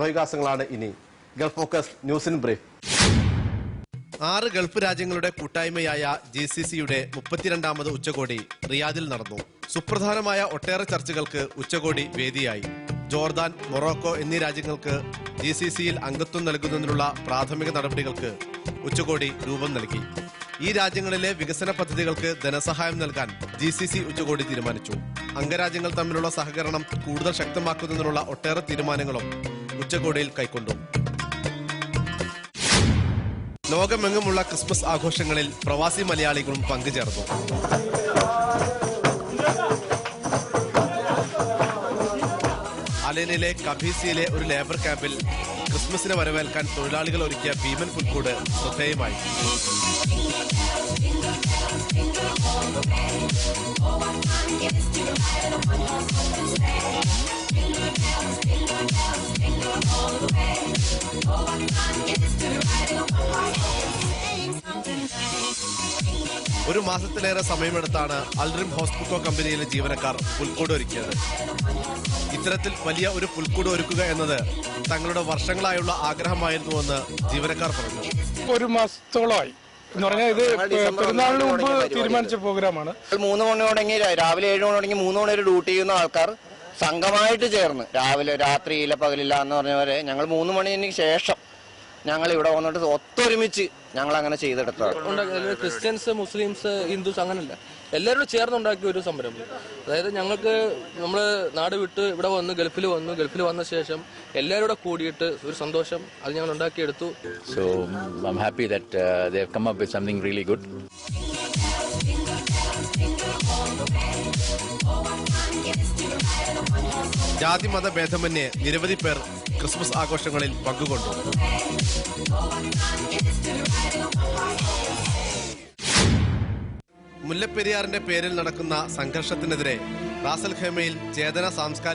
വികാസങ്ങളാണ് ഇനി. Gulf focus news in brief. 6 Gulf രാജ്യങ്ങളുടെ കൂട്ടായ്മയായ GCCയുടെ 32ാമത് ഉച്ചകോടി റിയാദിൽ നടന്നു. സുപ്രധാനമായ ഒട്ടേറെ ചർച്ചകൾക്ക് ഉച്ചകോടി വേദിയായി. ജോർദാൻ, മൊറോക്കോ എന്നീ രാജ്യങ്ങൾക്ക് GCCയിൽ അംഗത്വം നൽകുന്നതിനുള്ള പ്രാഥമിക നടപടികൾക്ക് ഉച്ചകോടി രൂപം നൽകി. ഈ രാജ്യങ്ങളിലെ വികസന പദ്ധതികൾക്ക് ധനസഹായം നൽകാൻ GCC ഉച്ചകോടി തീരുമാനിച്ചു. അംഗരാജ്യങ്ങൾ തമ്മിലുള്ള സഹകരണം കൂടുതൽ ശക്തമാക്കുന്നതിനുള്ള ഒട്ടേറെ തീരുമാനങ്ങളും ഉച്ചകോടിയിൽ കൈക്കൊണ്ടു. ലോകമെങ്ങുമുള്ള ക്രിസ്മസ് ആഘോഷങ്ങളിൽ പ്രവാസി മലയാളികളും പങ്കുചേർന്നു. അലനിലെ കബീസിയിലെ ഒരു ലേബർ ക്യാമ്പിൽ ക്രിസ്മസിനെ വരവേൽക്കാൻ തൊഴിലാളികൾ ഒരുക്കിയ ഭീമൻ പുൽക്കൂട് ശ്രദ്ധേയമായി. ഒരു മാസത്തിലേറെ സമയമെടുത്താണ് അൽറിം ഹോസ്പിക്കോ കമ്പനിയിലെ ജീവനക്കാർ പുൽക്കൂട് ഒരുക്കിയത്. ഇത്തരത്തിൽ വലിയ ഒരു പുൽക്കൂട് ഒരുക്കുക എന്നത് തങ്ങളുടെ വർഷങ്ങളായുള്ള ആഗ്രഹമായിരുന്നുവെന്ന് ജീവനക്കാർ പറഞ്ഞു. ഒരു മാസത്തോളമായി എന്ന് പറഞ്ഞാൽ ഇത് പെരുന്നാളിന് മുമ്പ് തീരുമാനിച്ച പ്രോഗ്രാമാണ്. 3 മണി തുടങ്ങി രാവിലെ 7 മണി തുടങ്ങി 3 മണി വരെ ഡ്യൂട്ടി ചെയ്യുന്ന ആൾക്കാർ സംഘമായിട്ട് ചേർന്ന് രാവിലെ രാത്രിയില്ല പകലില്ല എന്ന് പറഞ്ഞവരെ ഞങ്ങൾ 3 മണിക്ക് ശേഷം ഞങ്ങൾ ഇവിടെ വന്നിട്ട് ഒത്തൊരുമിച്ച് ഞങ്ങൾ അങ്ങനെ ചെയ്തെടുത്തതാണ്. ക്രിസ്ത്യൻസ്, മുസ്ലിംസ്, ഹിന്ദുസ് അങ്ങനല്ല, എല്ലാവരും ചേർന്നുണ്ടാക്കിയ ഒരു സംരംഭം. അതായത് ഞങ്ങൾക്ക് നമ്മൾ നാട് വിട്ട് ഇവിടെ വന്ന് ഗൾഫിൽ വന്ന ശേഷം എല്ലാവരും കൂടെ കൂടിയിട്ട് ഒരു സന്തോഷം അത് ഞങ്ങൾ ഉണ്ടാക്കിയെടുത്തു. So I'm happy that they have come up with something really good. ജാതി മത ഭേദമന്യേ നിരവധി പേർ ക്രിസ്മസ് ആഘോഷങ്ങളിൽ പങ്കുകൊണ്ടു. മുല്ലപ്പെരിയാറിന്റെ പേരിൽ നടക്കുന്ന സംഘർഷത്തിനെതിരെ റാസൽ ഖൈമയിൽ ചേതന സാംസ്കാരിക